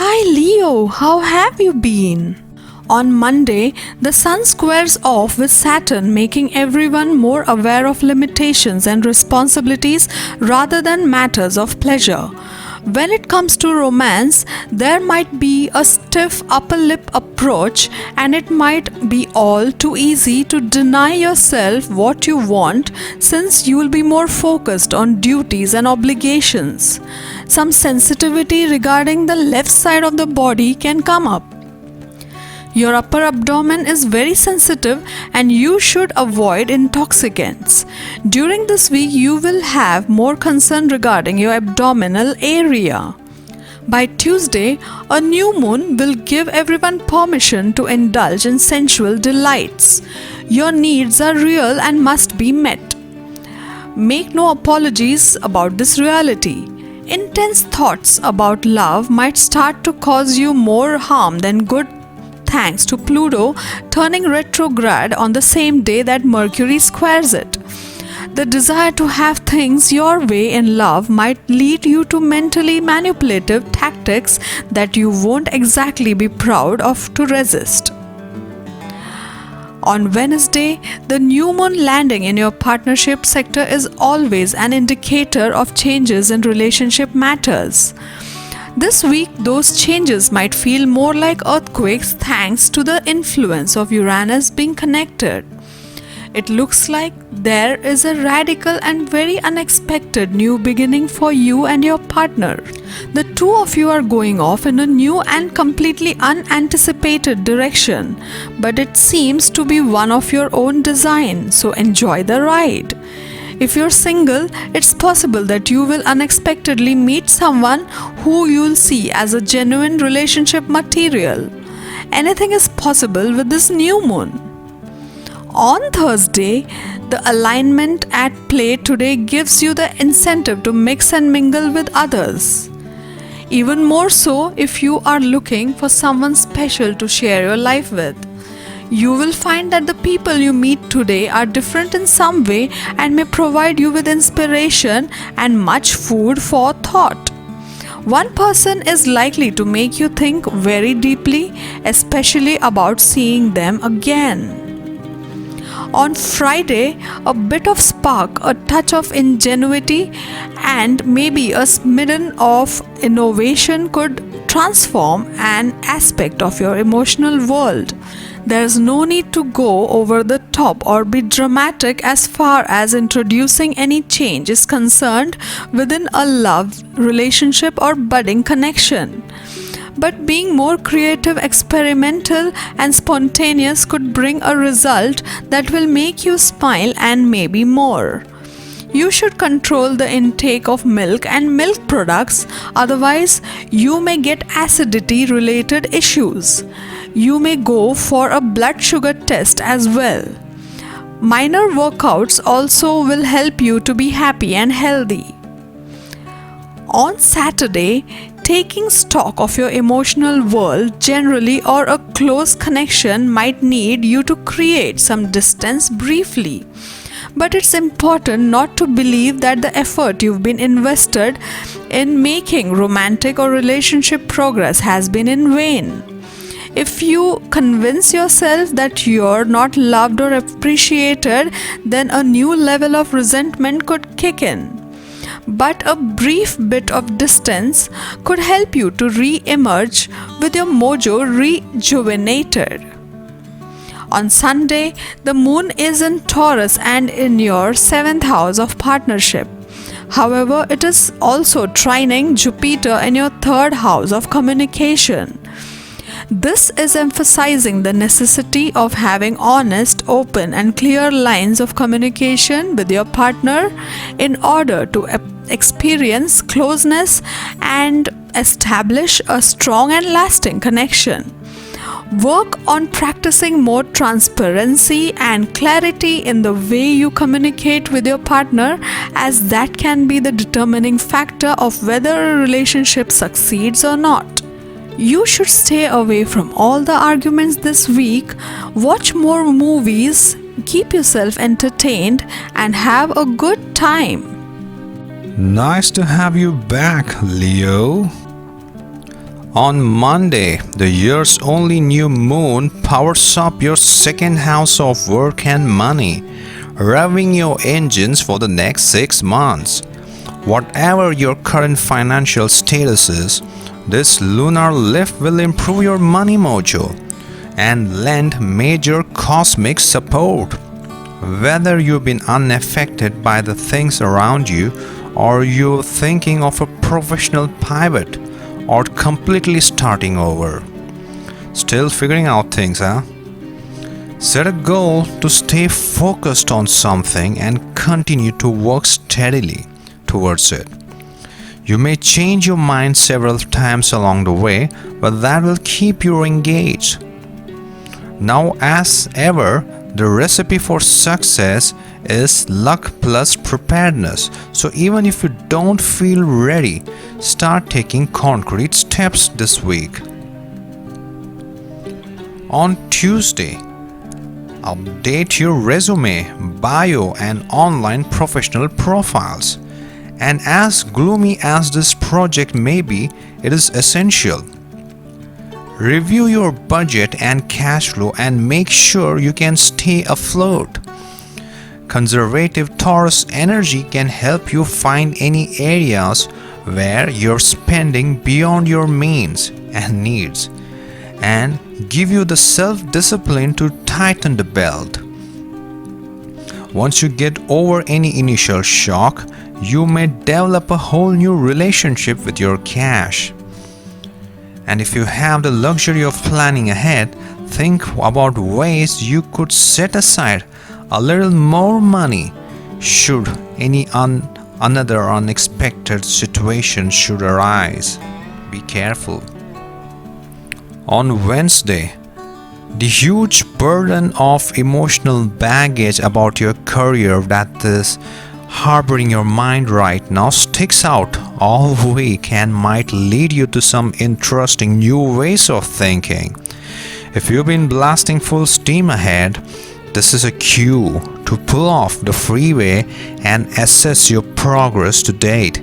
Hi Leo, how have you been? On Monday, the Sun squares off with Saturn, making everyone more aware of limitations and responsibilities rather than matters of pleasure. When it comes to romance, there might be a stiff upper lip approach, and it might be all too easy to deny yourself what you want since you will be more focused on duties and obligations. Some sensitivity regarding the left side of the body can come up. Your upper abdomen is very sensitive and you should avoid intoxicants. During this week, you will have more concern regarding your abdominal area. By Tuesday, a new moon will give everyone permission to indulge in sensual delights. Your needs are real and must be met. Make no apologies about this reality. Intense thoughts about love might start to cause you more harm than good, thanks to Pluto turning retrograde on the same day that Mercury squares it. The desire to have things your way in love might lead you to mentally manipulative tactics that you won't exactly be proud of to resist. On Wednesday, the new moon landing in your partnership sector is always an indicator of changes in relationship matters. This week, those changes might feel more like earthquakes thanks to the influence of Uranus being connected. It looks like there is a radical and very unexpected new beginning for you and your partner. The two of you are going off in a new and completely unanticipated direction, but it seems to be one of your own design, so enjoy the ride. If you're single, it's possible that you will unexpectedly meet someone who you'll see as a genuine relationship material. Anything is possible with this new moon. On Thursday, the alignment at play today gives you the incentive to mix and mingle with others. Even more so if you are looking for someone special to share your life with. You will find that the people you meet today are different in some way and may provide you with inspiration and much food for thought. One person is likely to make you think very deeply, especially about seeing them again. On Friday, a bit of spark, a touch of ingenuity, and maybe a smidgen of innovation could transform an aspect of your emotional world. There's no need to go over the top or be dramatic as far as introducing any change is concerned within a love relationship or budding connection. But being more creative, experimental, and spontaneous could bring a result that will make you smile and maybe more. You should control the intake of milk and milk products, otherwise, you may get acidity related issues. You may go for a blood sugar test as well. Minor workouts also will help you to be happy and healthy. On Saturday, taking stock of your emotional world generally or a close connection might need you to create some distance briefly. But it's important not to believe that the effort you've been invested in making romantic or relationship progress has been in vain. If you convince yourself that you're not loved or appreciated, then a new level of resentment could kick in. But a brief bit of distance could help you to re-emerge with your mojo rejuvenated. On Sunday, the moon is in Taurus and in your 7th house of partnership. However, it is also trining Jupiter in your 3rd house of communication. This is emphasizing the necessity of having honest, open, and clear lines of communication with your partner in order to experience closeness and establish a strong and lasting connection. Work on practicing more transparency and clarity in the way you communicate with your partner, as that can be the determining factor of whether a relationship succeeds or not. You should stay away from all the arguments this week, watch more movies, keep yourself entertained, and have a good time. Nice to have you back, Leo. On Monday, the year's only new moon powers up your second house of work and money, revving your engines for the next 6 months. Whatever your current financial status is, this lunar lift will improve your money mojo and lend major cosmic support. Whether you've been unaffected by the things around you, or you're thinking of a professional pivot, or completely starting over. Still figuring out things, huh? Set a goal to stay focused on something and continue to work steadily towards it. You may change your mind several times along the way, but that will keep you engaged. Now, as ever, the recipe for success is luck plus preparedness. So even if you don't feel ready, start taking concrete steps this week. On Tuesday, update your resume, bio, and online professional profiles. And as gloomy as this project may be, it is essential. Review your budget and cash flow and make sure you can stay afloat. Conservative Taurus energy can help you find any areas where you're spending beyond your means and needs, and give you the self-discipline to tighten the belt. Once you get over any initial shock, you may develop a whole new relationship with your cash. And if you have the luxury of planning ahead, think about ways you could set aside a little more money should another unexpected situation should arise. Be careful. On Wednesday, the huge burden of emotional baggage about your career that is harboring your mind right now sticks out all week and might lead you to some interesting new ways of thinking. If you've been blasting full steam ahead, this is a cue to pull off the freeway and assess your progress to date.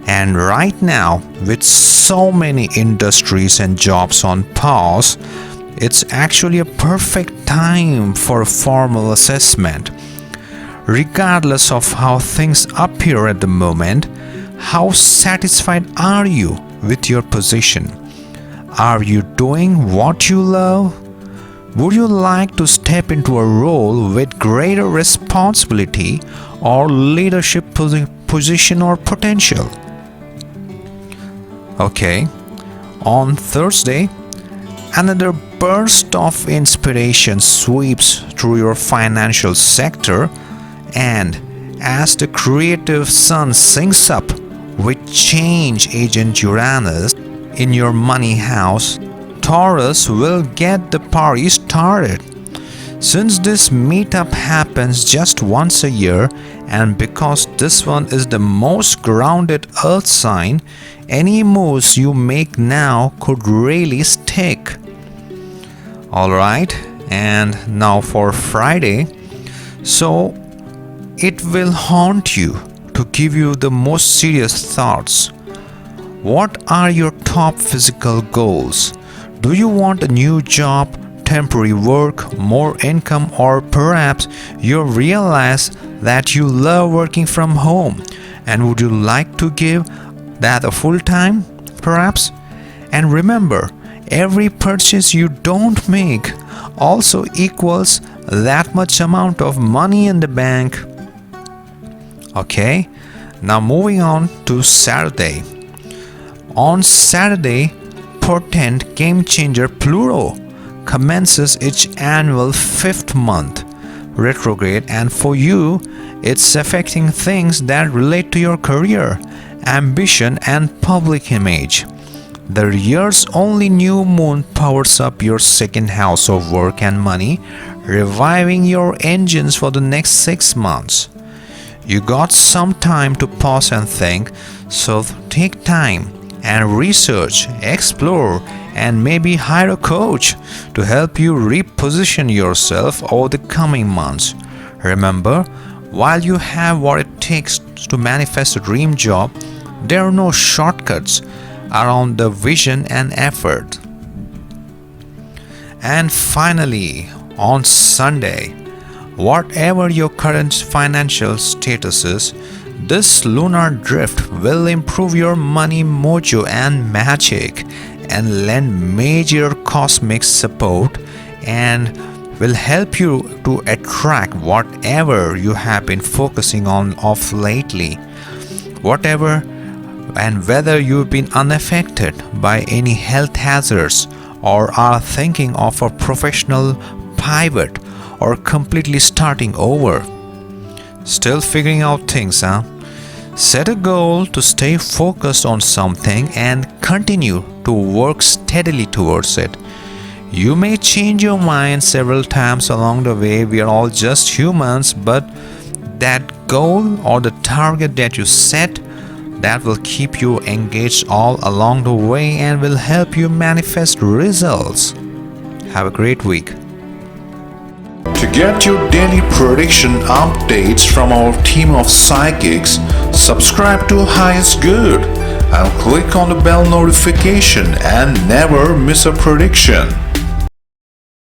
And right now, with so many industries and jobs on pause, it's actually a perfect time for a formal assessment. Regardless of how things appear at the moment, how satisfied are you with your position? Are you doing what you love? Would you like to step into a role with greater responsibility or leadership position or potential? Okay, on Thursday, another burst of inspiration sweeps through your financial sector, and as the creative sun syncs up with change agent Uranus in your money house, Taurus will get the party started. Since this meetup happens just once a year, and because this one is the most grounded earth sign, any moves you make now could really stick. Alright, and now for Friday. So it will haunt you to give you the most serious thoughts. What are your top physical goals? Do you want a new job, temporary work, more income, or perhaps you realize that you love working from home and would you like to give that a full time, perhaps? And remember, every purchase you don't make also equals that much amount of money in the bank. Okay, now moving on to Saturday. On Saturday, portent game changer Pluto commences its annual 5th month retrograde, and for you, it's affecting things that relate to your career, ambition, and public image. The year's only new moon powers up your second house of work and money, reviving your engines for the next 6 months. You got some time to pause and think, so take time and research, explore, and maybe hire a coach to help you reposition yourself over the coming months. Remember, while you have what it takes to manifest a dream job, there are no shortcuts. around the vision and effort. And finally, on Sunday, whatever your current financial status is, this lunar drift will improve your money mojo and magic and lend major cosmic support and will help you to attract whatever you have been focusing on of lately. Whatever and whether you've been unaffected by any health hazards or are thinking of a professional pivot or completely starting over. Still figuring out things, huh? Set a goal to stay focused on something and continue to work steadily towards it. You may change your mind several times along the way. We are all just humans, but that goal or the target that you set, that will keep you engaged all along the way and will help you manifest results. Have a great week. To get your daily prediction updates from our team of psychics, subscribe to Highest Good and click on the bell notification and never miss a prediction.